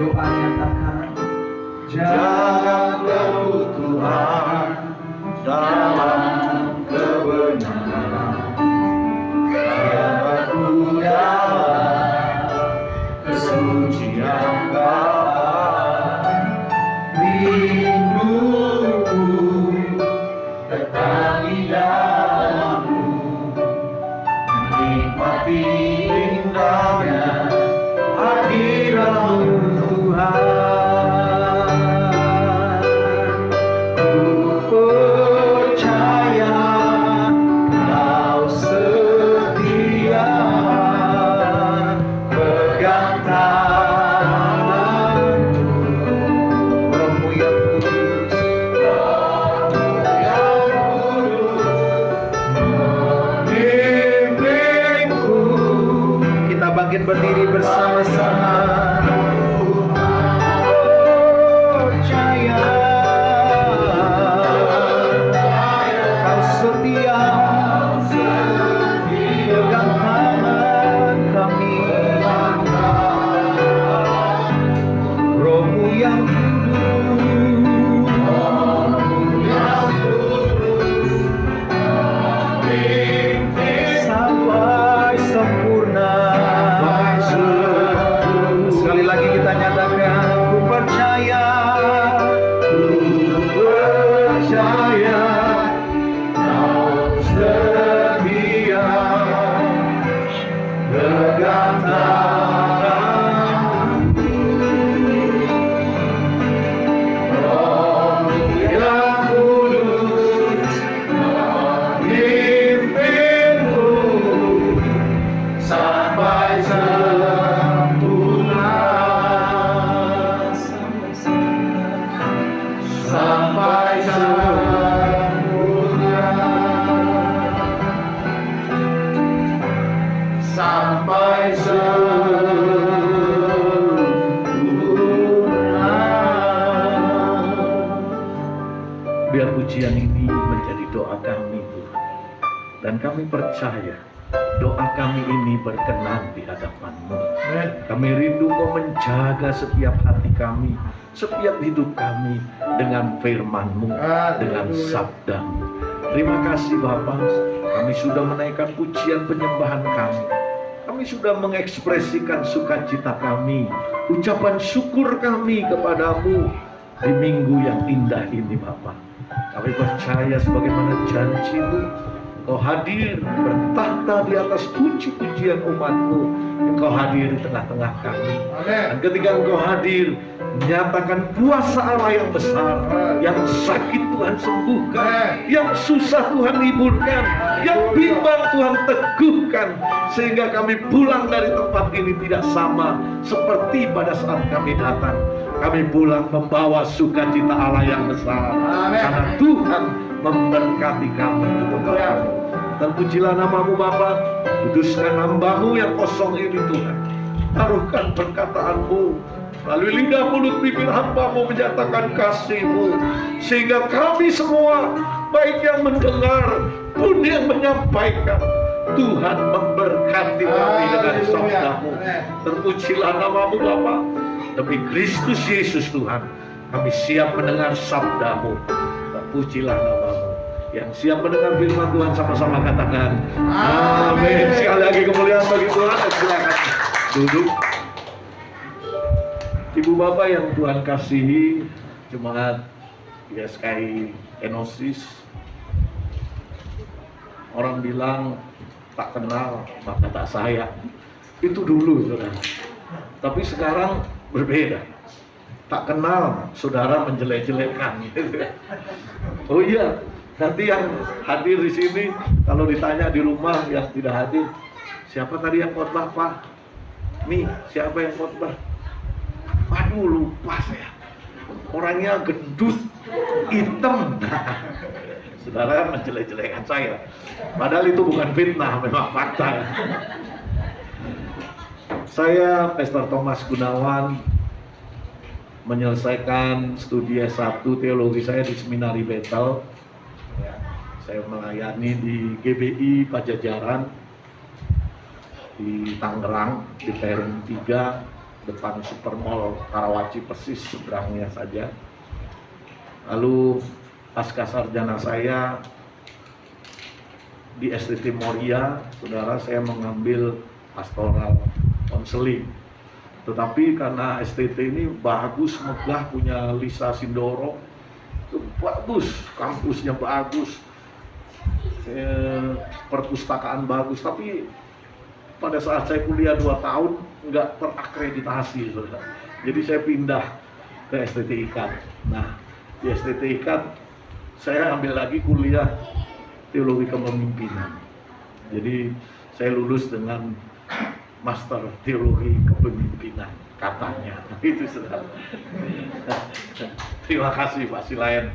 doa nyatakan, jaga keutuhan dalam kebenaran, jaga dalam kesucian Bapa. Rinduku tetap di dalammu, menikmati indahnya hadiratmu Tuhan. Ku percaya Kau setia, pegang tanganku, Rohmu yang kudus, memimpinku. Kita bangkit berdiri bersama-sama. Percaya Kau setia, pegang tangan kami, Rohmu yang sampai sempurna. Sekali lagi kita nyatakan, ku percaya Kau setia, pegang tanganku, Rohmu yang kudus memimpinku sampai sempurna, sampai sempurna, sampai sempurna. Biar pujian ini menjadi doa kami Tuhan, dan kami percaya doa kami ini berkenan di hadapan-Mu. Kami rindu Kau menjaga setiap hati kami, setiap hidup kami dengan firman-Mu, dengan sabda-Mu. Terima kasih Bapa, kami sudah menaikkan pujian penyembahan kami. Kami sudah mengekspresikan sukacita kami, ucapan syukur kami kepadamu di minggu yang indah ini Bapa. Kami percaya sebagaimana janji-Mu, Engkau hadir bertahta di atas puji-pujian umat-Mu. Engkau hadir di tengah-tengah kami. Dan ketika Engkau hadir, menyatakan kuasa Allah yang besar, yang sakit Tuhan sembuhkan, yang susah Tuhan hiburkan, yang bimbang Tuhan teguhkan, sehingga kami pulang dari tempat ini tidak sama seperti pada saat kami datang. Kami pulang membawa sukacita Allah yang besar, karena Tuhan memberkati kami. Dan pujilah nama-Mu Bapa, kuduskan hamba-Mu yang kosong ini Tuhan. Taruhkan perkataan-Mu melalui lidah mulut bibir hamba-Mu menyatakan kasih-Mu, sehingga kami semua, baik yang mendengar pun yang menyampaikan, Tuhan memberkati kami dengan sabda-Mu. Terpujilah nama-Mu Bapa. Demi Kristus Yesus Tuhan, kami siap mendengar sabda-Mu. Terpujilah nama-Mu. Yang siap mendengar firman Tuhan sama-sama katakan amin. Sekali lagi kemuliaan bagi Tuhan. Silakan duduk. Ibu Bapak yang Tuhan kasihi, jemaat GSKI Enosis, orang bilang tak kenal maka tak sayang. Itu dulu saudara. Tapi sekarang berbeda. Tak kenal saudara menjelek-jelekkan. Oh iya. Nanti yang hadir di sini, kalau ditanya di rumah yang tidak hadir, siapa tadi yang khotbah Pak? Nih, siapa yang khotbah? Aduh lupa saya. Orangnya gendut, hitam. Saudara menjelek-jelekan saya. Padahal itu bukan fitnah, memang fakta. Saya, Pastor Thomas Gunawan, menyelesaikan studi S1 teologi saya di Seminari Bethel. Saya melayani di GBI Pajajaran di Tangerang, di Perum 3, depan Supermall Karawaci, persis seberangnya saja. Lalu pasca sarjana saya di STT Moria, saudara, saya mengambil pastoral konseling. Tetapi karena STT ini bagus, megah, punya Lisa Sindoro, itu bagus, kampusnya bagus, perpustakaan bagus. Tapi pada saat saya kuliah 2 tahun nggak terakreditasi, saudara. Jadi saya pindah ke STT IKAN. Nah, di STT IKAN saya ambil lagi kuliah teologi kepemimpinan. Jadi saya lulus dengan master teologi kepemimpinan katanya. Itu sudah. Terima kasih Pak Silayan.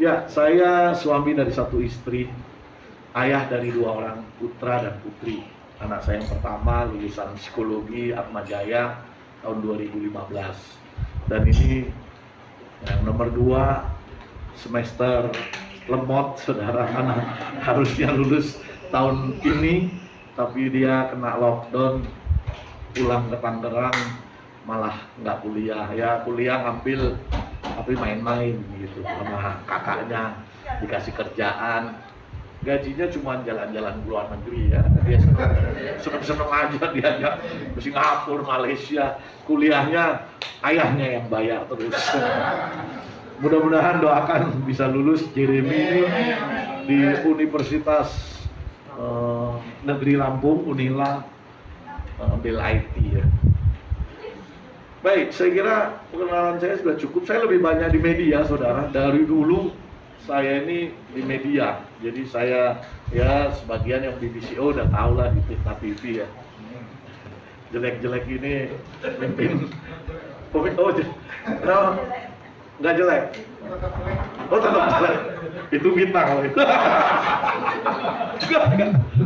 Ya, saya suami dari 1 istri, ayah dari 2 orang putra dan putri. Anak saya yang pertama lulusan psikologi Atmajaya tahun 2015. Dan ini yang nomor 2 semester lemot, saudara, karena harusnya lulus tahun ini, tapi dia kena lockdown, pulang ke Tangerang, malah nggak kuliah. Ya kuliah ngambil, tapi main-main gitu sama kakaknya, dikasih kerjaan, gajinya cuma jalan-jalan ke luar negeri ya. Dia seneng-seneng aja diajak ke Singapura, Malaysia, kuliahnya ayahnya yang bayar terus. Mudah-mudahan doakan bisa lulus Jeremy ini di Universitas Negeri Lampung, Unila, ambil IT ya. Baik, saya kira perkenalan saya sudah cukup. Saya lebih banyak di media, saudara. Dari dulu saya ini di media. Jadi saya ya sebagian yang BBCO udah tahu lah di Tirta TV ya. Jelek-jelek ini mimpin. Nggak jelek. Oh, tetap jelek. Itu bintang kalau itu. Enggak.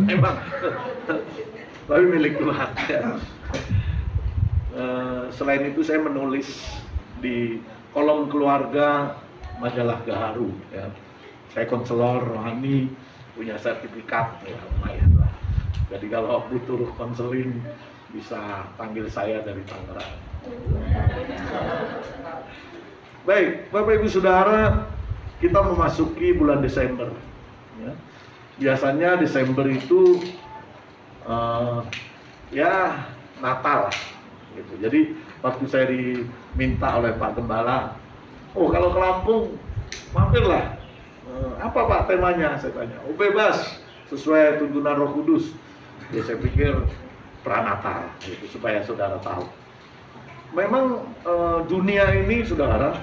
Emang. Tapi milik Tuhan. Ya. Selain itu saya menulis di kolom keluarga majalah Gaharu. Ya. Saya konselor rohani, punya sertifikat. Ya, lumayan lah. Jadi kalau butuh konseling bisa panggil saya dari Tangerang. Baik, Bapak Ibu Saudara, kita memasuki bulan Desember. Ya. Biasanya Desember itu ya Natal, gitu. Jadi waktu saya diminta oleh Pak Gembala, oh kalau ke Lampung mampirlah. Apa Pak temanya? Saya tanya. Oh bebas, sesuai tuntunan Roh Kudus. Ya saya pikir pranatal, gitu, supaya saudara tahu. Memang dunia ini, saudara,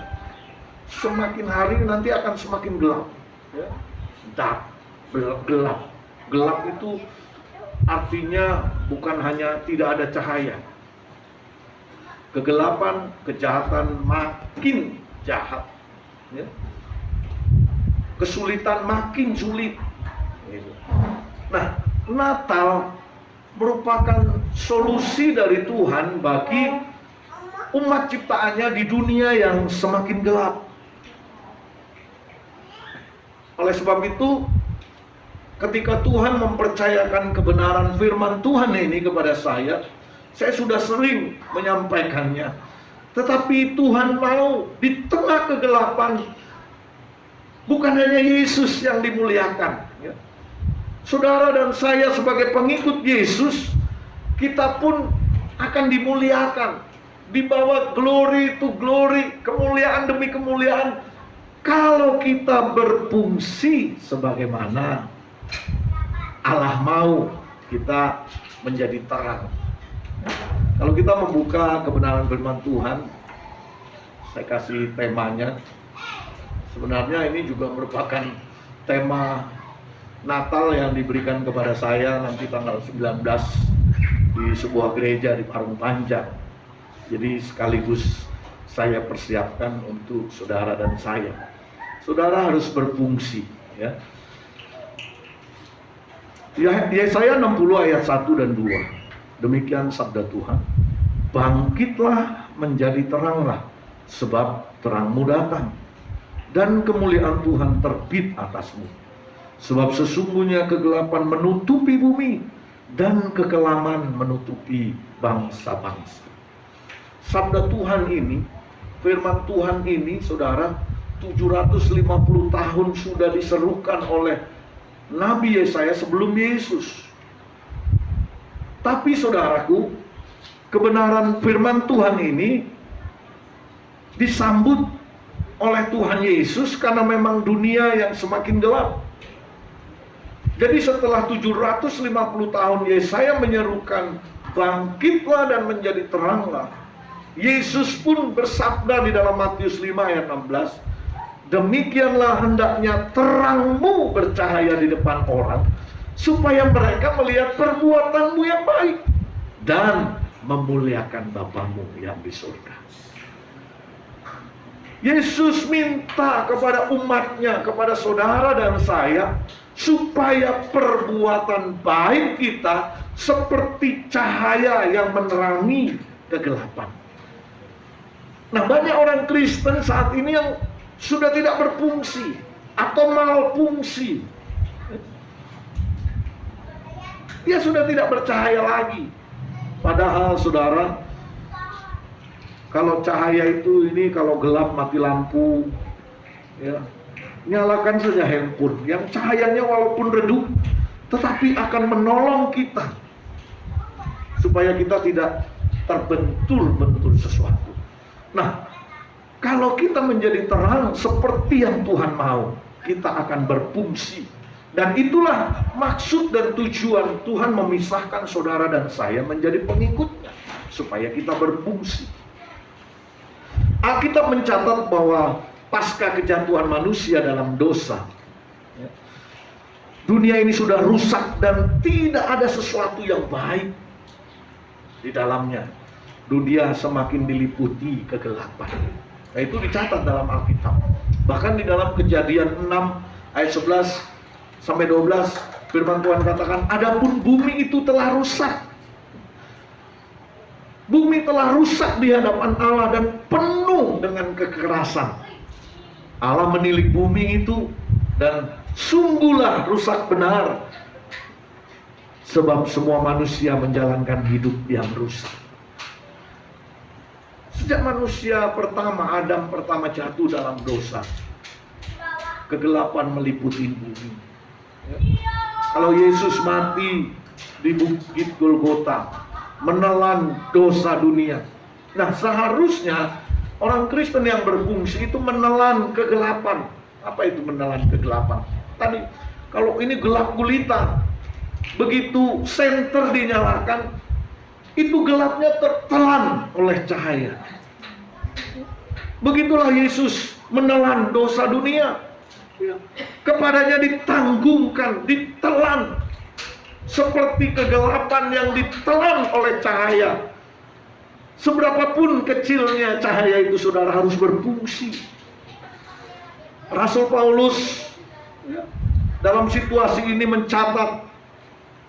semakin hari nanti akan semakin gelap, ya. Gelap. Gelap itu artinya bukan hanya tidak ada cahaya. Kegelapan, kejahatan makin jahat, ya. Kesulitan makin sulit. Nah, Natal merupakan solusi dari Tuhan bagi umat ciptaannya di dunia yang semakin gelap. Oleh sebab itu, ketika Tuhan mempercayakan kebenaran firman Tuhan ini kepada saya sudah sering menyampaikannya. Tetapi Tuhan mau di tengah kegelapan, bukan hanya Yesus yang dimuliakan, ya. Saudara dan saya sebagai pengikut Yesus, kita pun akan dimuliakan, dibawa glory to glory, kemuliaan demi kemuliaan, kalau kita berfungsi sebagaimana Allah mau kita menjadi terang. Kalau kita membuka kebenaran firman Tuhan, saya kasih temanya. Sebenarnya ini juga merupakan tema Natal yang diberikan kepada saya nanti tanggal 19 di sebuah gereja di Parung Panjang. Jadi sekaligus saya persiapkan untuk saudara dan saya. Saudara harus berfungsi, ya. Yesaya 60 ayat 1 dan 2. Demikian sabda Tuhan. Bangkitlah menjadi teranglah, sebab terangmu datang, dan kemuliaan Tuhan terbit atasmu. Sebab sesungguhnya kegelapan menutupi bumi, dan kekelaman menutupi bangsa-bangsa. Sabda Tuhan ini, firman Tuhan ini, saudara, 750 tahun sudah diserukan oleh Nabi Yesaya sebelum Yesus. Tapi saudaraku, kebenaran firman Tuhan ini disambut oleh Tuhan Yesus karena memang dunia yang semakin gelap. Jadi setelah 750 tahun Yesaya menyerukan bangkitlah dan menjadi teranglah, Yesus pun bersabda di dalam Matius 5 ayat 16, demikianlah hendaknya terangmu bercahaya di depan orang, supaya mereka melihat perbuatanmu yang baik dan memuliakan Bapamu yang di surga. Yesus minta kepada umatnya, kepada saudara dan saya, supaya perbuatan baik kita seperti cahaya yang menerangi kegelapan. Nah, banyak orang Kristen saat ini yang sudah tidak berfungsi atau malfungsi. Dia sudah tidak bercahaya lagi. Padahal saudara, kalau cahaya itu ini kalau gelap mati lampu, ya, nyalakan saja handphone yang cahayanya walaupun redup, tetapi akan menolong kita supaya kita tidak terbentur-bentur sesuatu. Nah, kalau kita menjadi terang seperti yang Tuhan mau, kita akan berfungsi. Dan itulah maksud dan tujuan Tuhan memisahkan saudara dan saya menjadi pengikutnya, supaya kita berfungsi. Alkitab mencatat bahwa pasca kejatuhan manusia dalam dosa, dunia ini sudah rusak dan tidak ada sesuatu yang baik di dalamnya. Dunia semakin diliputi kegelapan. Nah, itu dicatat dalam Alkitab. Bahkan di dalam Kejadian 6 ayat 11 sampai 12, firman Tuhan katakan, adapun bumi itu telah rusak. Bumi telah rusak di hadapan Allah dan penuh dengan kekerasan. Allah menilik bumi itu dan sungguhlah rusak benar, sebab semua manusia menjalankan hidup yang rusak. Sejak manusia pertama, Adam pertama jatuh dalam dosa, kegelapan meliputi bumi. Kalau Yesus mati di bukit Golgota, menelan dosa dunia. Nah, seharusnya orang Kristen yang berfungsi itu menelan kegelapan. Apa itu menelan kegelapan? Tadi, kalau ini gelap gulita, begitu senter dinyalakan, itu gelapnya tertelan oleh cahaya. Begitulah Yesus menelan dosa dunia. Kepadanya ditanggungkan, ditelan, seperti kegelapan yang ditelan oleh cahaya. Seberapapun kecilnya cahaya itu, saudara, harus berfungsi. Rasul Paulus dalam situasi ini mencatat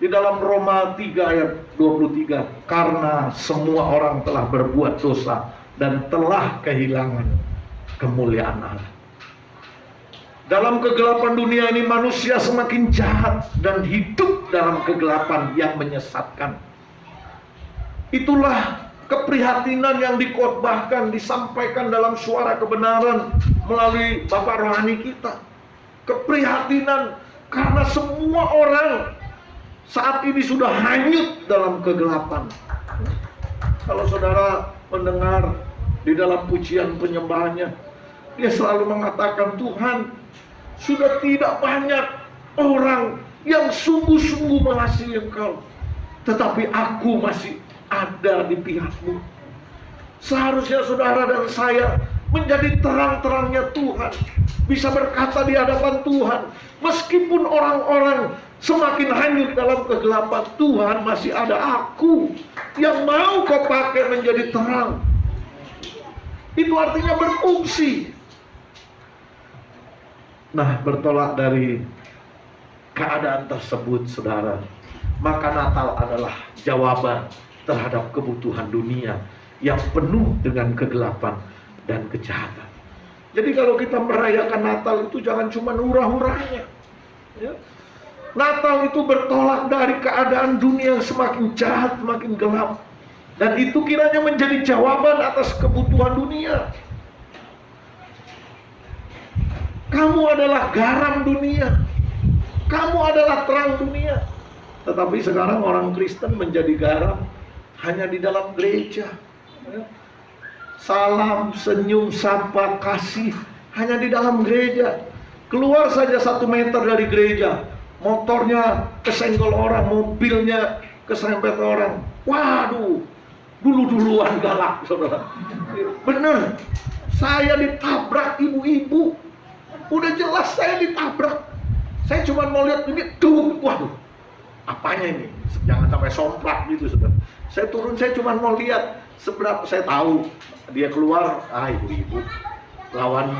di dalam Roma 3 ayat 23, karena semua orang telah berbuat dosa dan telah kehilangan kemuliaan Allah. Dalam kegelapan dunia ini manusia semakin jahat dan hidup dalam kegelapan yang menyesatkan. Itulah keprihatinan yang dikhotbahkan, disampaikan dalam suara kebenaran melalui Bapak rohani kita. Keprihatinan karena semua orang saat ini sudah hanyut dalam kegelapan. Kalau saudara mendengar di dalam pujian penyembahannya, dia selalu mengatakan, Tuhan, sudah tidak banyak orang yang sungguh-sungguh mengasihi Engkau, tetapi aku masih ada di pihakmu. Seharusnya saudara dan saya menjadi terang-terangnya Tuhan, bisa berkata di hadapan Tuhan, meskipun orang-orang semakin hanyut dalam kegelapan, Tuhan masih ada aku yang mau Kau pakai menjadi terang. Itu artinya berfungsi. Nah, bertolak dari keadaan tersebut, saudara, maka Natal adalah jawaban terhadap kebutuhan dunia yang penuh dengan kegelapan dan kejahatan. Jadi kalau kita merayakan Natal itu jangan cuma hura-huranya, ya. Natal itu bertolak dari keadaan dunia yang semakin jahat, semakin gelap. Dan itu kiranya menjadi jawaban atas kebutuhan dunia. Kamu adalah garam dunia. Kamu adalah terang dunia. Tetapi sekarang orang Kristen menjadi garam hanya di dalam gereja. Salam, senyum, sapa, kasih hanya di dalam gereja. Keluar saja 1 meter dari gereja, motornya kesenggol orang, mobilnya keserempet orang. Waduh, dulu-duluan galak, saudara. Bener, saya ditabrak ibu-ibu. Udah jelas saya ditabrak. Saya cuma mau lihat ini, tuh, waduh, apanya ini? Jangan sampai somplak gitu, saudara. Saya turun, saya cuma mau lihat seberapa. Saya tahu dia keluar, ibu-ibu lawan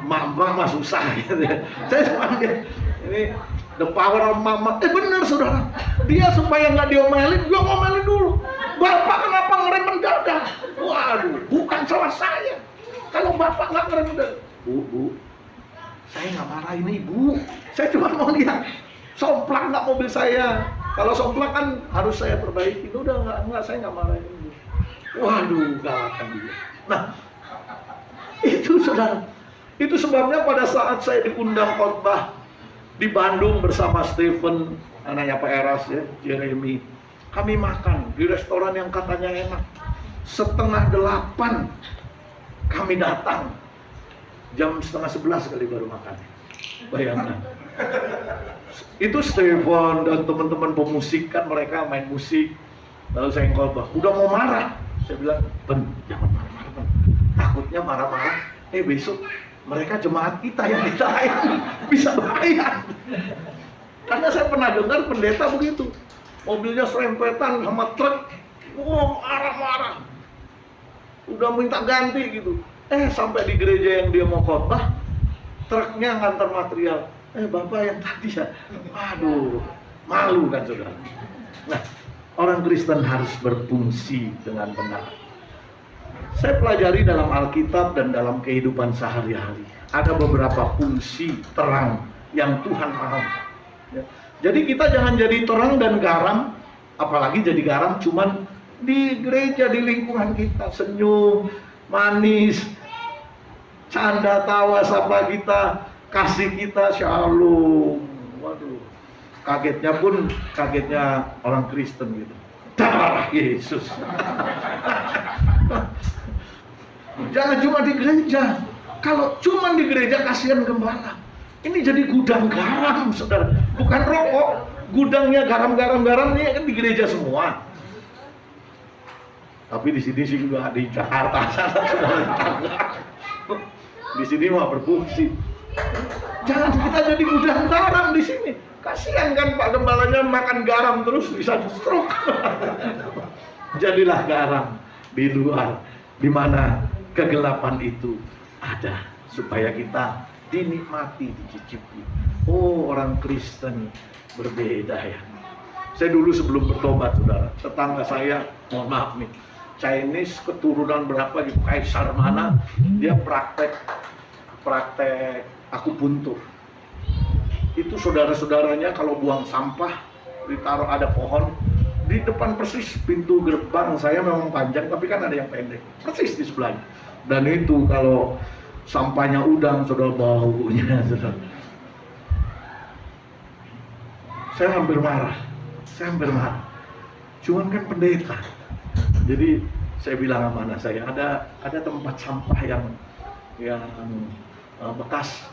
mak-mak mah susah gitu ya. Saya cuma lihat ini the power of mama. Bener, saudara. Dia supaya nggak diomelin, dia ngomelin dulu. Bapak kenapa ngerem mendadak? Waduh, bukan salah saya. Kalau bapak nggak ngerem mendadak, bu, saya nggak marahin ibu, saya cuma mau lihat somplak nggak mobil saya. Kalau somplak kan harus saya perbaiki. Udah nggak, saya nggak marahin ibu. Waduh, galakan dia. Nah, itu saudara, itu sebabnya pada saat saya diundang khotbah di Bandung bersama Stephen, anaknya Pak Eras ya, Jeremy, kami makan di restoran yang katanya enak. 7:30 kami datang. Jam 10:30 kali baru makan. Bayangkan. Itu Stephen dan teman-teman pemusik, kan mereka main musik. Lalu saya khotbah, udah mau marah. Saya bilang, Ben, jangan marah-marah, Ben. Takutnya marah-marah, besok mereka jemaat kita yang ditayang bisa bahaya. Karena saya pernah dengar pendeta begitu. Mobilnya serempetan sama truk, marah-marah. Udah minta ganti gitu. Sampai di gereja yang dia mau khotbah, truknya ngantar material. Bapak yang tadi ya, aduh, malu kan saudara. Nah, orang Kristen harus berfungsi dengan benar. Saya pelajari dalam Alkitab dan dalam kehidupan sehari-hari, ada beberapa fungsi terang yang Tuhan mau. Jadi kita jangan jadi terang dan garam, apalagi jadi garam cuman di gereja, di lingkungan kita, senyum, manis, canda tawa sapa kita, kasih kita, shalom. Waduh, kagetnya orang Kristen gitu. Darah Yesus. Jangan cuma di gereja. Kalau cuma di gereja kasihan gembala. Ini jadi gudang garam, saudara. Bukan rokok. Gudangnya garam ini kan di gereja semua. Tapi di sini sih juga di Jakarta sana, saudara. Di sini mah berfungsi. Jangan kita jadi gudang garam di sini. Kasihan kan Pak Gembalanya makan garam terus bisa stroke. Jadilah garam di luar, di mana kegelapan itu ada, supaya kita dinikmati, dicicipi. Oh, orang Kristen berbeda ya. Saya dulu sebelum bertobat, saudara, tetangga saya, mohon maaf nih, Chinese keturunan berapa gitu, kaisar mana, dia praktek akupuntur. Itu saudara-saudaranya kalau buang sampah ditaruh ada pohon di depan persis pintu gerbang. Saya memang panjang tapi kan ada yang pendek persis di sebelahnya. Dan itu kalau sampahnya udang, saudara, baunya, saudara. Saya hampir marah. Cuman kan pendeta. Jadi saya bilang sama anak saya, ada tempat sampah yang bekas.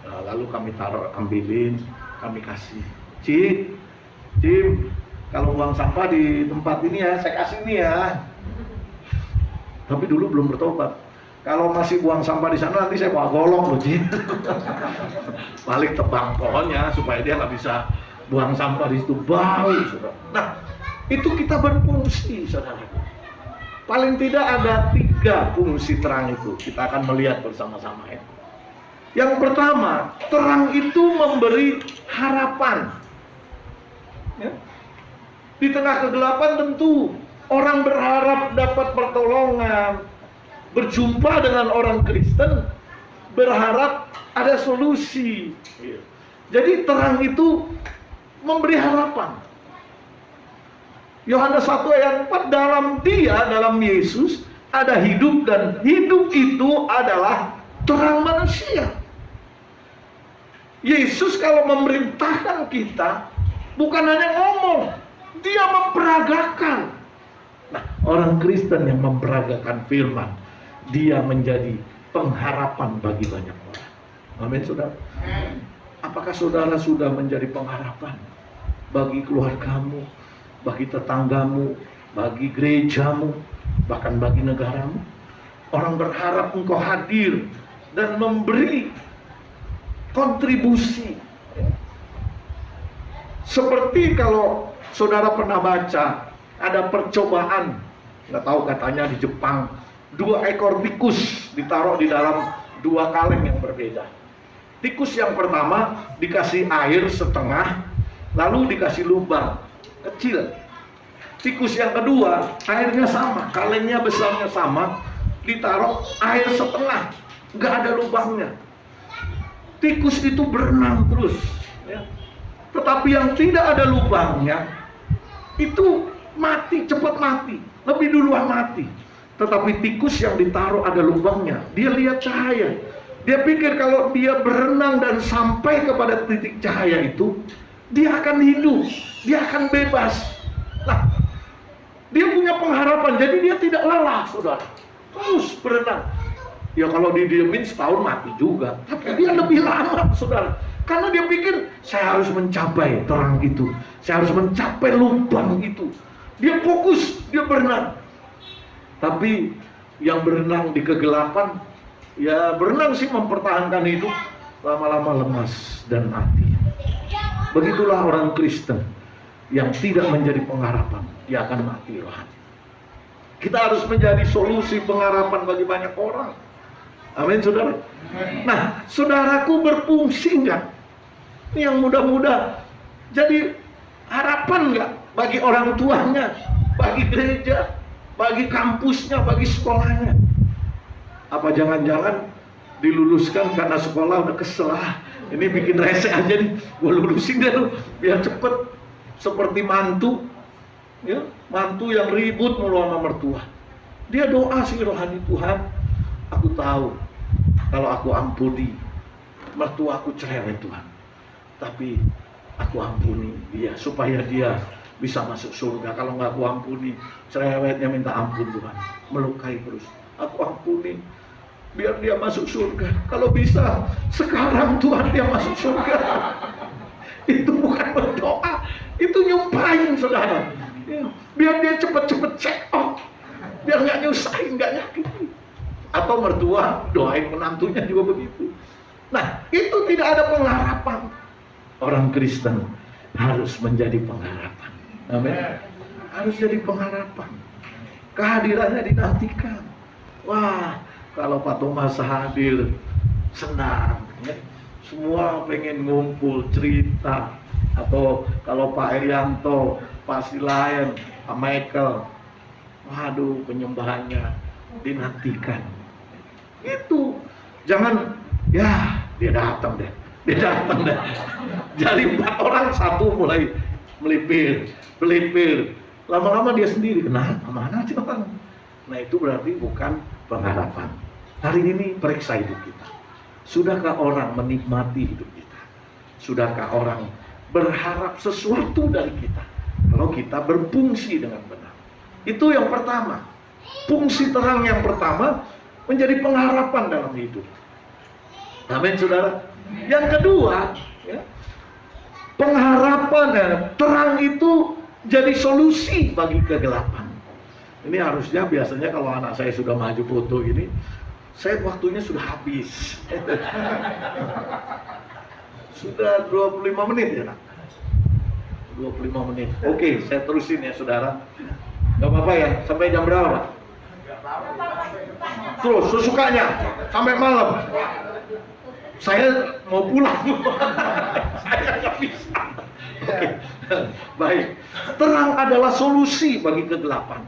Lalu kami ambilin, kami kasih. Cim, kalau buang sampah di tempat ini ya, saya kasih ini ya. Tapi dulu belum bertobat. Kalau masih buang sampah di sana, nanti saya bawa golong loh, Cim. Balik tebang pohonnya supaya dia nggak bisa buang sampah di situ, bau, saudara. Nah, itu kita berfungsi, saudara. Paling tidak ada 3 fungsi terang itu. Kita akan melihat bersama-sama ya. Yang pertama, terang itu memberi harapan. Ya. Di tengah kegelapan tentu orang berharap dapat pertolongan, berjumpa dengan orang Kristen, berharap ada solusi. Jadi terang itu memberi harapan. Yohanes 1 ayat 4, dalam Yesus ada hidup, dan hidup itu adalah terang manusia. Yesus kalau memerintahkan kita bukan hanya ngomong, dia memperagakan. Nah, orang Kristen yang memperagakan firman, dia menjadi pengharapan bagi banyak orang. Amin, saudara. Apakah saudara sudah menjadi pengharapan bagi keluargamu, bagi tetanggamu, bagi gerejamu, bahkan bagi negaramu? Orang berharap engkau hadir dan memberi kontribusi. Seperti kalau saudara pernah baca, ada percobaan, nggak tahu katanya di Jepang, 2 ekor tikus ditaruh di dalam 2 kaleng yang berbeda. Tikus yang pertama dikasih air setengah, lalu dikasih lubang kecil. Tikus yang kedua, airnya sama, kalengnya besarnya sama, ditaruh air setengah, nggak ada lubangnya. Tikus itu berenang terus, ya. Tetapi yang tidak ada lubangnya itu mati, cepat mati, lebih duluan mati. Tetapi tikus yang ditaruh ada lubangnya, dia lihat cahaya. Dia pikir kalau dia berenang dan sampai kepada titik cahaya itu, dia akan hidup, dia akan bebas. Nah, dia punya pengharapan, jadi dia tidak lelah, saudara. Terus berenang. Ya kalau didiemin setahun mati juga, tapi dia lebih lama, saudara. Karena dia pikir, saya harus mencapai terang itu, saya harus mencapai lubang itu. Dia fokus, dia berenang. Tapi yang berenang di kegelapan, ya berenang sih mempertahankan hidup, lama-lama lemas dan mati. Begitulah orang Kristen yang tidak menjadi pengharapan, dia akan mati rohani. Kita harus menjadi solusi pengharapan bagi banyak orang. Amin, saudara. Nah, saudaraku berfungsi enggak? Ini yang muda-muda jadi harapan enggak bagi orang tuanya, bagi gereja, bagi kampusnya, bagi sekolahnya? Apa jangan-jangan diluluskan karena sekolah udah kesel, ini bikin rese aja nih, gue lulusin deh lu biar cepet, seperti mantu, ya, mantu yang ribut mulu sama mertua. Dia doa sih rohani, Tuhan, aku tahu kalau aku ampuni mertua aku cerewet Tuhan, tapi aku ampuni dia supaya dia bisa masuk surga. Kalau nggak aku ampuni, cerewetnya minta ampun Tuhan, melukai terus. Aku ampuni biar dia masuk surga. Kalau bisa sekarang Tuhan dia masuk surga. Itu bukan berdoa, itu nyumpahin, saudara. Biar dia cepet-cepet check out, biar nggak nyusahin, nggak nyakitin. Atau mertua doain menantunya juga begitu. Nah, itu tidak ada pengharapan. Orang Kristen harus menjadi pengharapan. Amin. Harus jadi pengharapan. Kehadirannya dinantikan. Wah, kalau Pak Thomas hadir, senang, ya. Semua pengen ngumpul cerita. Atau kalau Pak Erianto, Pak Silayan, Pak Michael, waduh, penyembahannya dinantikan. Itu jangan, ya dia datang deh. Jadi 4 orang, 1 mulai melipir. Lama-lama dia sendiri, kenapa? Mana sih orang? Nah, itu berarti bukan pengharapan. Hari ini periksa hidup kita. Sudahkah orang menikmati hidup kita? Sudahkah orang berharap sesuatu dari kita? Kalau kita berfungsi dengan benar. Itu yang pertama. Fungsi terang yang pertama menjadi pengharapan dalam hidup. Amin, saudara. Yang kedua, ya, pengharapan dan terang itu jadi solusi bagi kegelapan. Ini harusnya biasanya kalau anak saya sudah maju foto ini, saya waktunya sudah habis. Sudah 25 menit ya, nak? 25 menit. Oke, saya terusin ya, saudara. Gak apa-apa ya, sampai jam berapa? Terus, sesukanya, sampai malam. Saya mau pulang. Saya nggak bisa. Oke, baik. Terang adalah solusi bagi kegelapan.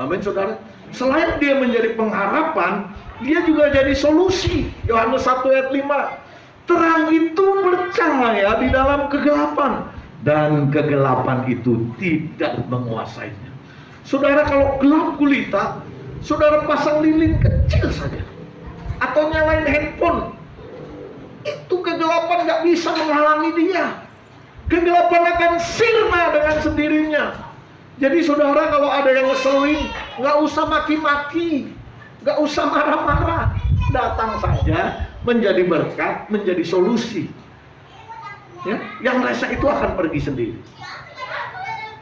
Amin, saudara. Selain dia menjadi pengharapan, dia juga jadi solusi. Yohanes 1 ayat 5. Terang itu bercahaya di dalam kegelapan, dan kegelapan itu tidak menguasainya. Saudara, kalau gelap gulita, saudara pasang lilin kecil saja atau nyalain handphone, itu kegelapan gak bisa menghalangi dia. Kegelapan akan sirna dengan sendirinya. Jadi saudara, kalau ada yang ngeselin, gak usah maki-maki, gak usah marah-marah, datang saja menjadi berkat, menjadi solusi. Ya, yang rasa itu akan pergi sendiri.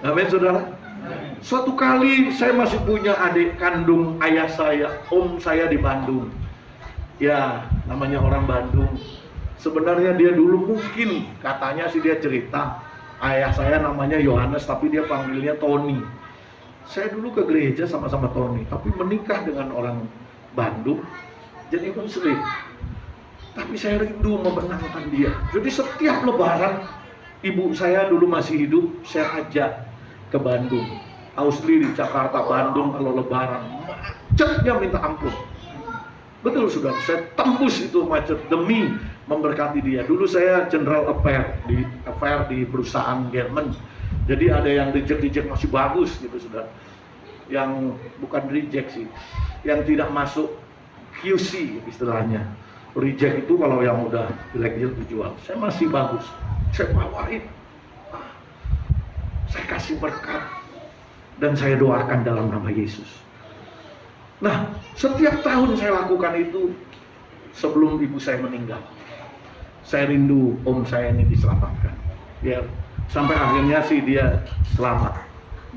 Amin, saudara. Suatu kali saya masih punya adik kandung ayah saya, om saya di Bandung. Ya, namanya orang Bandung. Sebenarnya dia dulu mungkin, katanya sih dia cerita, ayah saya namanya Yohanes tapi dia panggilnya Tony. Saya dulu ke gereja sama-sama Tony, tapi menikah dengan orang Bandung, jadi Muslim. Tapi saya rindu memenangkan dia. Jadi setiap lebaran, ibu saya dulu masih hidup, saya ajak ke Bandung. Tahu sendiri, Jakarta, Bandung kalau lebaran, macetnya minta ampun. Betul saudara, saya tembus itu macet demi memberkati dia. Dulu saya general affair di perusahaan Jerman. Jadi ada yang reject masih bagus gitu saudara. Yang bukan reject sih, yang tidak masuk QC istilahnya. Reject itu kalau yang udah jelek-jelek dijual. Saya masih bagus, saya bawain, saya kasih berkat, dan saya doakan dalam nama Yesus. Nah, setiap tahun saya lakukan itu sebelum ibu saya meninggal. Saya rindu om saya ini diselamatkan. Ya, sampai akhirnya sih dia selamat.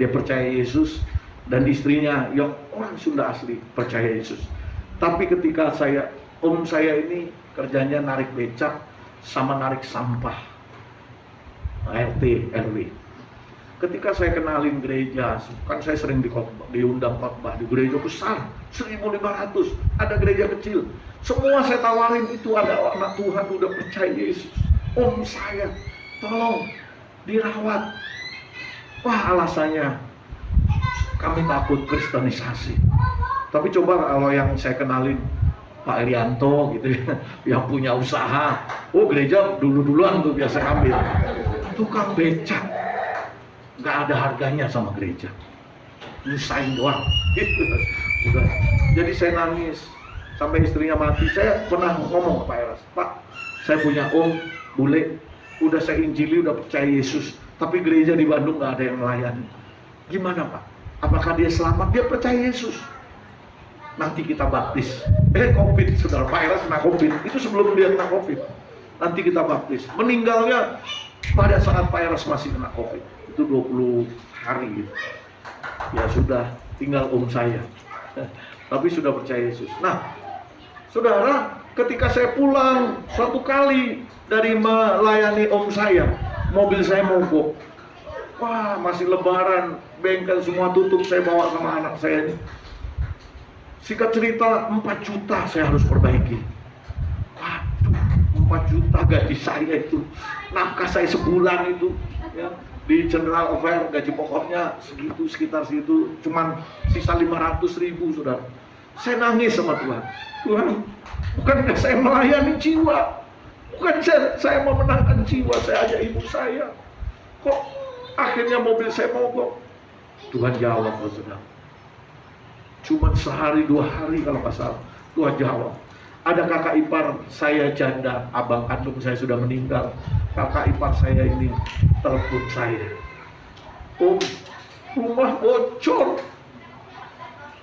Dia percaya Yesus, dan istrinya yang orang Sunda asli percaya Yesus. Tapi ketika om saya ini kerjanya narik becak sama narik sampah, RT RW. Ketika saya kenalin gereja, kan saya sering diundang khotbah di gereja besar 1.500, ada gereja kecil. Semua saya tawarin itu, ada anak Tuhan udah percaya Yesus. Om saya, tolong dirawat. Wah, alasannya kami takut kristenisasi. Tapi coba kalau yang saya kenalin Pak Erianto gitu ya, yang punya usaha, oh gereja duluan tuh biasa ambil. Tukang becak, nggak ada harganya sama gereja, nyusahin doang gitu. Udah. Jadi saya nangis sampai istrinya mati. Saya pernah ngomong ke Pak Eras, Pak, saya punya om bule, udah saya injili, udah percaya Yesus, tapi gereja di Bandung nggak ada yang melayani. Gimana Pak? Apakah dia selamat? Dia percaya Yesus. Nanti kita baptis. Covid, saudara, Pak Eras kena Covid. Itu sebelum dia kena Covid. Nanti kita baptis. Meninggalnya pada saat Pak Eras masih kena Covid. Itu 20 hari gitu. Ya sudah, tinggal om saya. Tapi sudah percaya Yesus. Nah, saudara, ketika saya pulang suatu kali dari melayani om saya, mobil saya mogok. Wah, masih lebaran, bengkel semua tutup, saya bawa sama anak saya ini. Singkat cerita, 4 juta saya harus perbaiki. Waduh, 4 juta gaji saya itu, nafkah saya sebulan itu ya. Di General Affair gaji pokoknya segitu, sekitar segitu, cuman sisa 500.000 saudara. Saya nangis sama Tuhan. Tuhan, bukankah saya melayani jiwa? Bukan saya memenangkan jiwa, saya ajak ibu saya. Kok akhirnya mobil saya mogok? Tuhan jawab, saudara. Cuman sehari 2 hari kalau nggak salah, Tuhan jawab. Ada kakak ipar saya janda, abang kandung saya sudah meninggal. Kakak ipar saya ini telepon saya, Om, rumah bocor.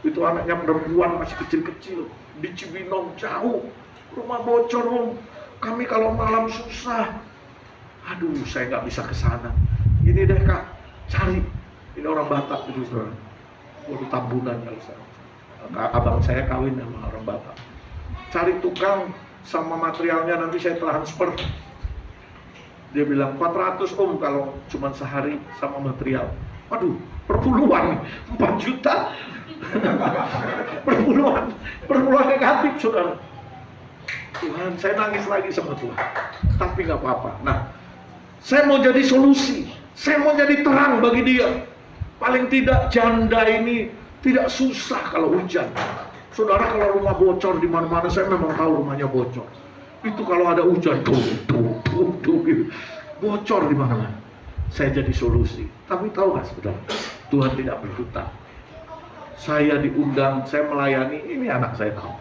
Itu anaknya perempuan masih kecil-kecil, di Cibinong jauh, rumah bocor Om. Kami kalau malam susah. Aduh, saya nggak bisa ke sana. Ini deh Kak, cari. Ini orang Batak itu saudara. Waduh, Tambunan kalau saya. Abang saya kawin sama orang Batak. Cari tukang sama materialnya, nanti saya transfer. Dia bilang 400 Om kalau cuma sehari sama material. Waduh, perpuluhan 4 juta. perpuluhan negatif saudara. Tuhan, saya nangis lagi sama Tuhan, tapi nggak apa-apa. Nah, saya mau jadi solusi, saya mau jadi terang bagi dia. Paling tidak janda ini tidak susah kalau hujan. Saudara, kalau rumah bocor di mana-mana, saya memang tahu rumahnya bocor. Itu kalau ada hujan, gitu. Bocor di mana. Saya jadi solusi. Tapi tahu nggak saudara, Tuhan tidak berhutang. Saya diundang, saya melayani, ini anak saya tahu.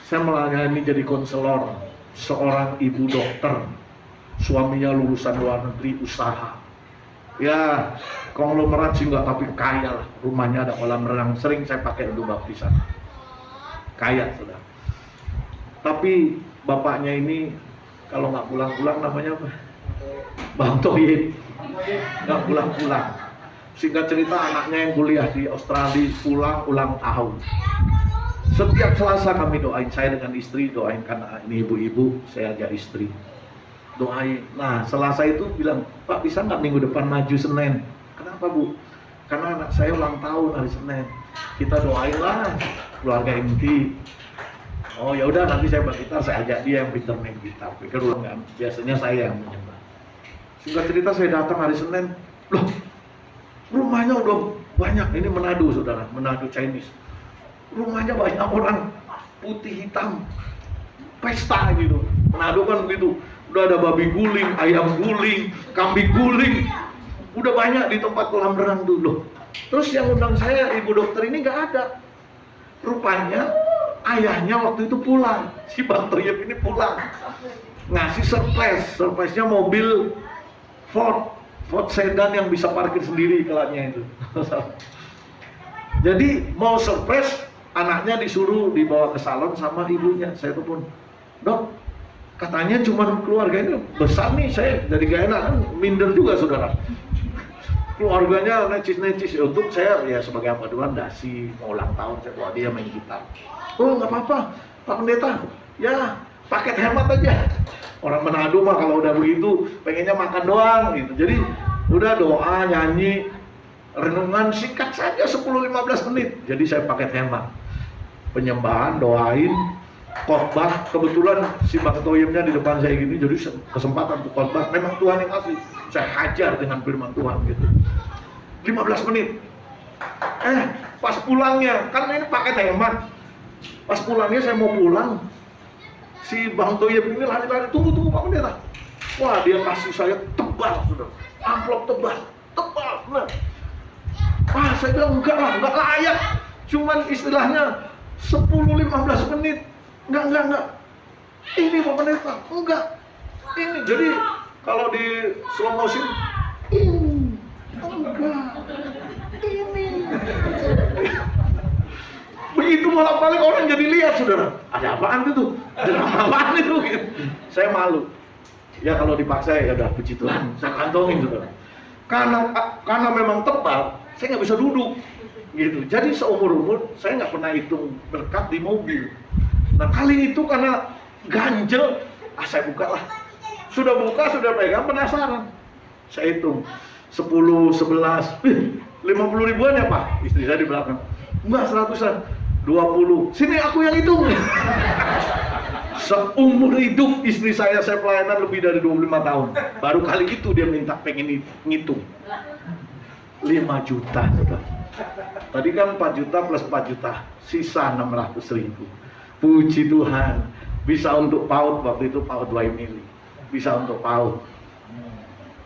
Saya melayani jadi konselor, seorang ibu dokter, suaminya lulusan luar negeri, usaha. Ya, konglomerat sih enggak, tapi kaya lah. Rumahnya ada kolam renang, sering saya pakai untuk baptisan. Kaya, saudara. Tapi bapaknya ini, kalau nggak pulang-pulang namanya apa? Bang Toyib. Nggak pulang-pulang. Singkat cerita, anaknya yang kuliah di Australia pulang ulang tahun. Setiap Selasa kami doain, saya dengan istri doain, karena ini ibu-ibu, saya ajak istri doain. Nah, Selasa itu bilang, Pak bisa nggak minggu depan maju Senin? Kenapa Bu? Karena anak saya ulang tahun hari Senin. Kita doain lah keluarga inti. Oh ya udah, nanti saya bergitar, saya ajak dia yang pintar main gitar. Pikir ulang kan, biasanya saya yang menyembah. Singkat cerita, saya datang hari Senin, loh rumahnya udah banyak. Ini Manado saudara, Manado Chinese. Rumahnya banyak orang putih hitam, pesta gitu. Manado kan begitu, udah ada babi guling, ayam guling, kambing guling, udah banyak di tempat kolam renang dulu. Terus yang undang saya ibu dokter ini nggak ada. Rupanya ayahnya waktu itu pulang, si Bang Toyib ini pulang, ngasih surprise-nya mobil Ford sedan yang bisa parkir sendiri kelasnya itu. Jadi mau surprise, anaknya disuruh dibawa ke salon sama ibunya. Saya telepon, Dok, katanya cuma keluarga ini besar nih, saya jadi gak enak, kan minder juga saudara. Keluarganya necis-necis, untuk saya ya sebagai paduan dasi, mau ulang tahun saya bawa dia main gitar. Oh nggak apa-apa Pak Pendeta, ya paket hemat aja. Orang Manado mah kalau udah begitu pengennya makan doang gitu. Jadi udah doa, nyanyi, renungan singkat saja 10-15 menit. Jadi saya paket hemat. Penyembahan, doain, khotbah. Kebetulan si Bang Toyibnya di depan saya gini, jadi kesempatan untuk khotbah. Memang Tuhan yang kasih. Saya hajar dengan firman Tuhan gitu. 15 menit. Pas pulangnya, kan ini paket hemat. Pas pulangnya saya mau pulang, si Bang Toyib ini lari-lari, tunggu Pak Pendeta. Wah, dia kasih saya tebal sudah, amplop tebal. Nah, saya bilang enggak lah, enggak layak. Cuman istilahnya 10-15 menit, enggak. Ini Pak Pendeta, enggak. Ini, jadi kalau di slow motion, enggak. Ini. Begitu bolak-balik orang jadi lihat saudara, ada apaan itu? Drama apaan itu? Gitu. Saya malu. Ya kalau dipaksa ya udah, puji Tuhan, saya kantongin saudara. Karena memang tebal, saya nggak bisa duduk. Gitu. Jadi seumur-umur saya nggak pernah hitung berkat di mobil. Nah kali itu karena ganjel, saya buka lah. Sudah buka, sudah pegang, penasaran. Saya hitung 10, 11, 50 ribuan ya Pak? Istri saya di belakang. Enggak, 100-an. 20. Sini aku yang hitung. Seumur hidup istri saya pelayanan lebih dari 25 tahun. Baru kali itu dia minta pengen ngitung. 5 juta. Saudara. Tadi kan 4 juta plus 4 juta. Sisa 600 ribu. Puji Tuhan. Bisa untuk PAUD, waktu itu PAUD 2 mili. Bisa untuk PAUD.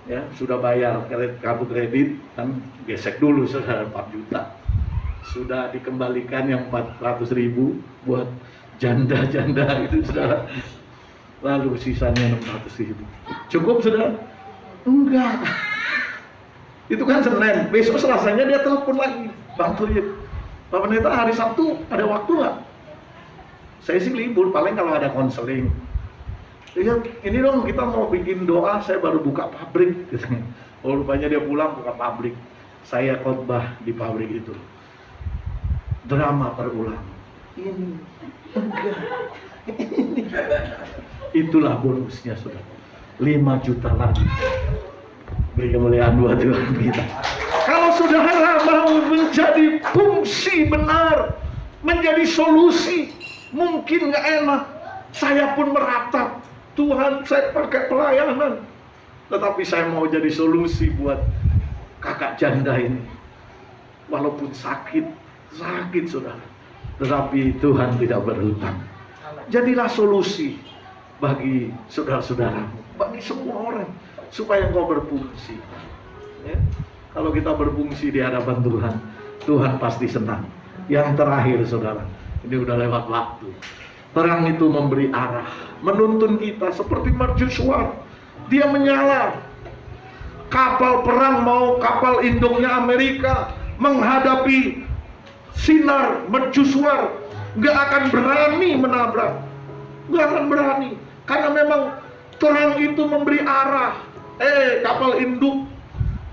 Ya, sudah bayar kartu kredit, kan gesek dulu saudara 4 juta. Sudah dikembalikan yang 400 ribu buat janda-janda itu saudara. Lalu sisanya 600 ribu. Cukup saudara? Enggak. Itu kan Senin, besok Selasanya dia telepon lagi, Bang Toyib, Pak Pendeta hari Sabtu ada waktu nggak? Saya sih libur, paling kalau ada konseling. Ya, ini dong kita mau bikin doa, saya baru buka pabrik. Oh rupanya dia pulang buka pabrik. Saya khotbah di pabrik itu. Drama terulang. Ini enggak. Ini. Itulah bonusnya saudara. 5 juta lagi. Beri kemuliaan buat Tuhan kita. Kalau saudara mau menjadi fungsi benar, menjadi solusi, mungkin nggak enak. Saya pun meratap. Tuhan, saya pakai pelayanan, tetapi saya mau jadi solusi buat kakak janda ini. Walaupun sakit saudara, tetapi Tuhan tidak berhutang. Jadilah solusi. bagi saudara-saudara, bagi semua orang, supaya engkau berfungsi. Ya. Kalau kita berfungsi di hadapan Tuhan, Tuhan pasti senang. Yang terakhir saudara, ini udah lewat waktu. Terang itu memberi arah, menuntun kita seperti mercusuar. Dia menyala. Kapal perang mau kapal induknya Amerika menghadapi sinar mercusuar, nggak akan berani menabrak, nggak akan berani, karena memang terang itu memberi arah. Kapal induk,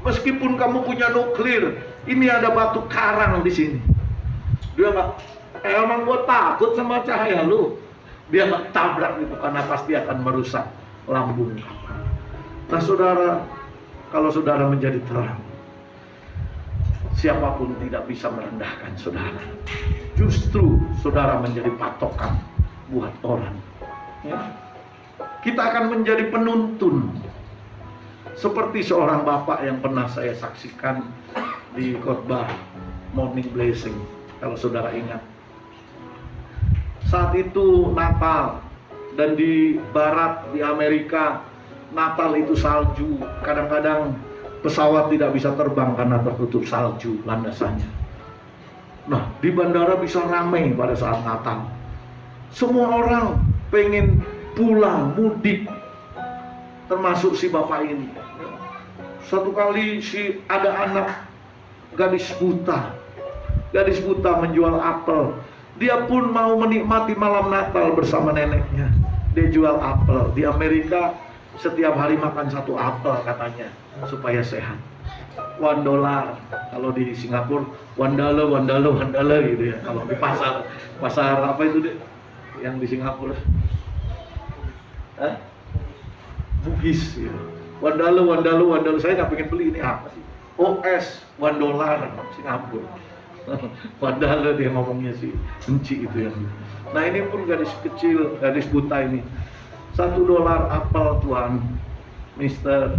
meskipun kamu punya nuklir, ini ada batu karang di sini. Dia nggak, emang gue takut sama cahaya lu. Dia nggak tabrak itu karena pasti akan merusak lambung kapal. Nah saudara, kalau saudara menjadi terang, siapapun tidak bisa merendahkan saudara. Justru saudara menjadi patokan buat orang. Ya. Kita akan menjadi penuntun. Seperti seorang bapak yang pernah saya saksikan di khotbah Morning Blessing, kalau saudara ingat. Saat itu Natal, dan di barat, di Amerika, Natal itu salju. Kadang-kadang pesawat tidak bisa terbang karena tertutup salju landasannya. Nah, di bandara bisa ramai pada saat Natal. Semua orang pengen pulang mudik, termasuk si bapak ini. Suatu kali ada anak gadis buta menjual apel. Dia pun mau menikmati malam Natal bersama neneknya. Dia jual apel. Di Amerika setiap hari makan 1 apel katanya supaya sehat. $1. Kalau di Singapura $1 gitu ya. Kalau di pasar apa itu deh yang di Singapura? Bugis ya. $1. Saya nggak pengen beli, ini apa sih? OS $1 Singapura. $1 dia ngomongnya sih, benci itu ya. Nah ini pun gadis kecil, gadis buta ini, $1 apel Tuhan, Mister.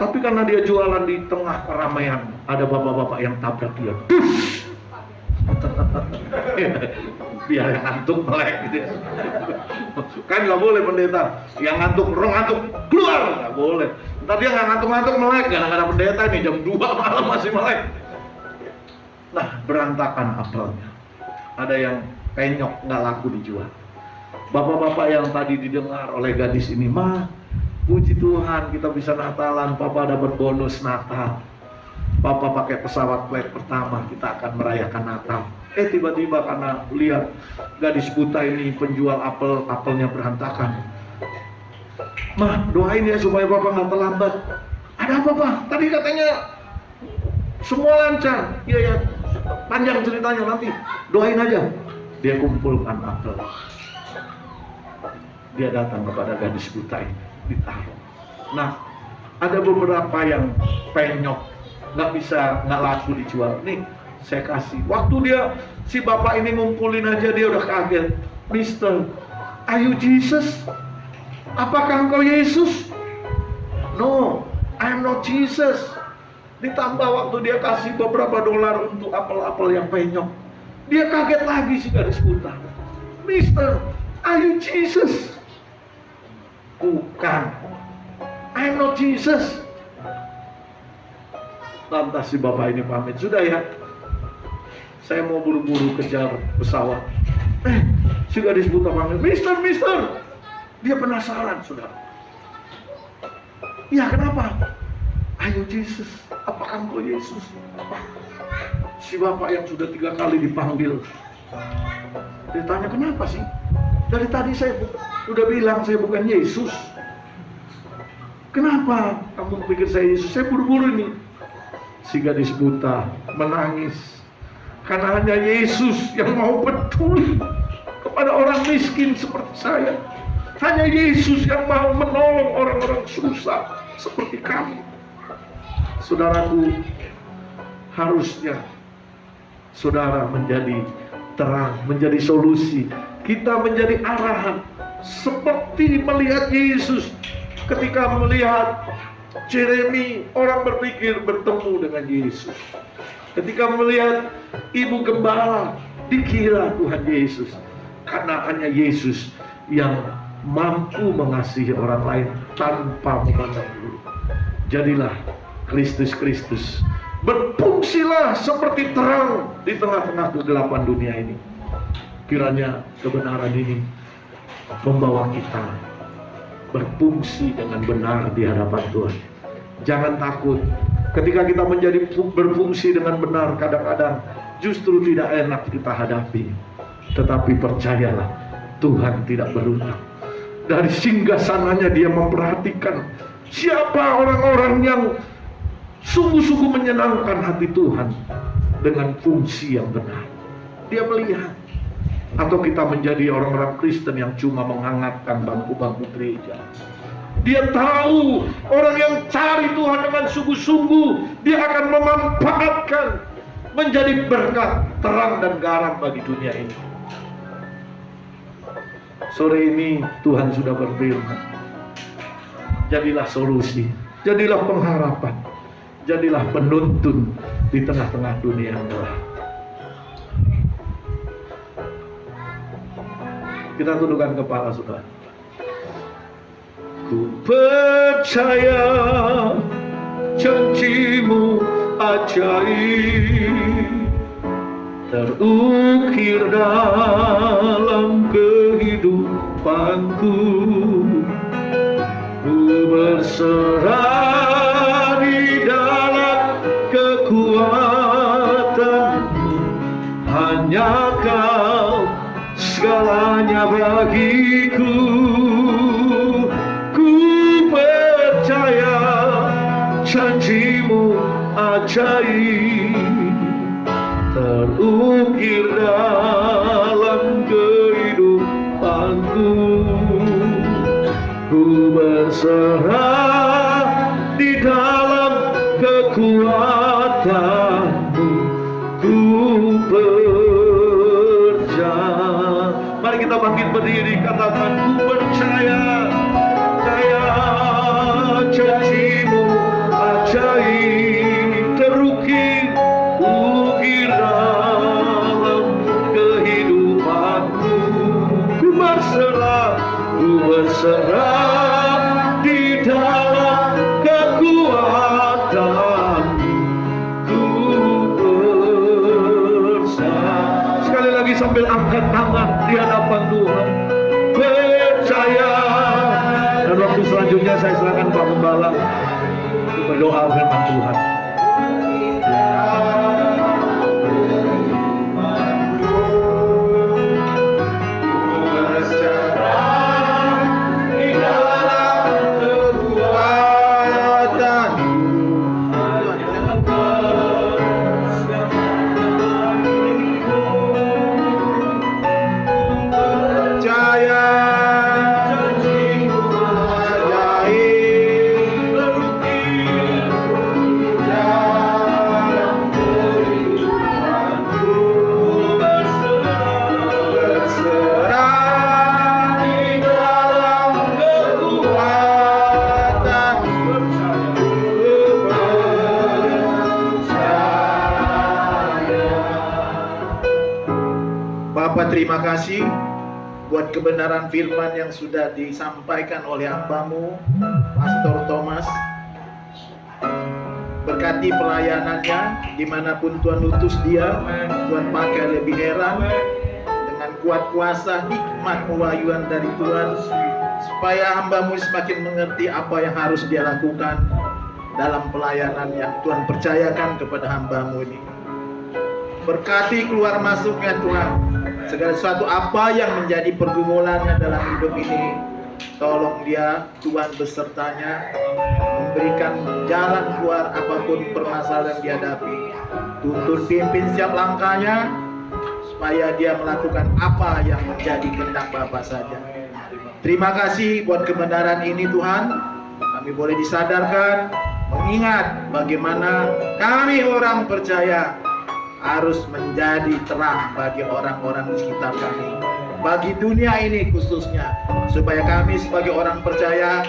Tapi karena dia jualan di tengah keramaian, ada bapak-bapak yang tabrak dia. Biar yang ngantuk melek gitu ya. Kan nggak boleh pendeta, yang ngantuk keluar, nggak boleh. Ntar dia nggak ngantuk melek, gara-gara pendeta ini jam 2 malam masih melek. Nah, berantakan apelnya. Ada yang penyok, nggak laku dijual. Bapak-bapak yang tadi didengar oleh gadis ini, "Ma, puji Tuhan kita bisa Natalan, Papa dapat bonus Natal. Papa pakai pesawat flight pertama, kita akan merayakan Natal." Tiba-tiba karena lihat gadis buta ini penjual apelnya berantakan. "Mah, doain ya supaya Papa nggak terlambat." "Ada apa, Pak? Tadi katanya semua lancar." "Iya ya, panjang ceritanya, nanti doain aja." Dia kumpulkan apel. Dia datang kepada gadis buta ini, ditaruh. Nah, ada beberapa yang penyok, nggak laku dijual. Nih, saya kasih. Waktu si bapak ini ngumpulin aja, dia udah kaget. "Mister, are you Jesus? Apakah engkau Yesus?" "No, I'm not Jesus." Ditambah waktu dia kasih beberapa $, untuk apel-apel yang penyok, dia kaget lagi si gadis buta. "Mister, are you Jesus?" "Bukan, I'm not Jesus." Lantas si bapak ini pamit, "Sudah ya, saya mau buru-buru kejar pesawat." Si gadis buta pamit, Mister." Dia penasaran, saudara. "Ya, kenapa?" "Ayo Jesus, apakah engkau Yesus?" Si bapak yang sudah 3 kali dipanggil, dia tanya, "Kenapa sih? Dari tadi saya udah bilang saya bukan Yesus. Kenapa kamu pikir saya Yesus? Saya buru-buru ini." Si gadis buta menangis, karena hanya Yesus yang mau peduli kepada orang miskin seperti saya. Hanya Yesus yang mau menolong orang-orang susah seperti kami. Saudaraku, harusnya saudara menjadi terang, menjadi solusi. Kita menjadi arahan, seperti melihat Yesus. Ketika melihat Jeremy, orang berpikir bertemu dengan Yesus. Ketika melihat ibu gembala, dikira Tuhan Yesus. Karena hanya Yesus yang mampu mengasihi orang lain tanpa memandang bulu. Jadilah Kristus. Berfungsilah seperti terang di tengah-tengah kegelapan dunia ini. Kiranya kebenaran ini membawa kita berfungsi dengan benar di hadapan Tuhan. Jangan takut. Ketika kita menjadi berfungsi dengan benar, kadang-kadang justru tidak enak kita hadapi. Tetapi percayalah, Tuhan tidak berutang. Dari singgasananya Dia memperhatikan siapa orang-orang yang sungguh-sungguh menyenangkan hati Tuhan dengan fungsi yang benar. Dia melihat. Atau kita menjadi orang-orang Kristen yang cuma menghangatkan bangku-bangku gereja. Dia tahu orang yang cari Tuhan dengan sungguh-sungguh, dia akan memanfaatkan menjadi berkat, terang dan garam bagi dunia ini. Sore ini Tuhan sudah berfirman, jadilah solusi, jadilah pengharapan, jadilah penuntun di tengah-tengah dunia yang gelap. Kita tundukkan kepala, saudara. Ku percaya janji-Mu ajaib terukir dalam kehidupanku. Ku berserah di dalam kekuatan-Mu, hanya Kau segalanya bagiku. Ku percaya janji-Mu ajaib terukir dalam kehidupanku. Ku berserah di dalam kekuatan-Mu. Ku percaya. Mari kita bangkit berdiri, katakan ku percaya. Janji-Mu ajaib terukir dalam kehidupanku. Ku berserah di dalam kekuatan-Mu. Ku berserah. Sekali lagi sambil angkat tangan di hadapan Tuhan. Percaya. Dan waktu selanjutnya saya serahkan Pak Pembala untuk berdoa firman Tuhan. Terima kasih buat kebenaran firman yang sudah disampaikan oleh hamba-Mu, Pastor Thomas. Berkati pelayanannya, dimanapun Tuhan utus dia, Tuhan pakai lebih heran dengan kuat kuasa, hikmat, pewahyuan dari Tuhan, supaya hamba-Mu semakin mengerti apa yang harus dia lakukan dalam pelayanan yang Tuhan percayakan kepada hamba-Mu ini. Berkati keluar masuknya Tuhan, segala sesuatu apa yang menjadi pergumulannya dalam hidup ini, tolong dia, Tuhan besertanya, memberikan jalan keluar apapun permasalahan yang dihadapi. Tuntun pimpin setiap langkahnya, supaya dia melakukan apa yang menjadi kehendak Bapa saja. Terima kasih buat kebenaran ini Tuhan. Kami boleh disadarkan, mengingat bagaimana kami orang percaya harus menjadi terang bagi orang-orang di sekitar kami, bagi dunia ini khususnya, supaya kami sebagai orang percaya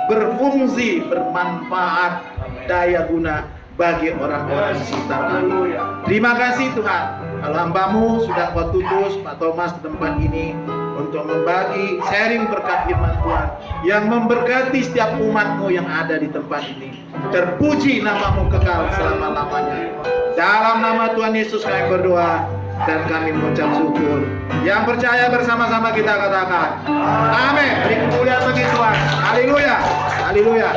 berfungsi, bermanfaat, daya guna bagi orang-orang di sekitar kami. Terima kasih Tuhan, kalau hamba-Mu sudah Kau tutus Pak Thomas ke tempat ini, untuk membagi sharing berkat firman Tuhan yang memberkati setiap umat-Mu yang ada di tempat ini. Terpuji nama-Mu kekal selama-lamanya. Dalam nama Tuhan Yesus kami berdoa dan kami mengucap syukur. Yang percaya bersama-sama kita katakan amin. Beri kemuliaan bagi Tuhan. Haleluya. Haleluya.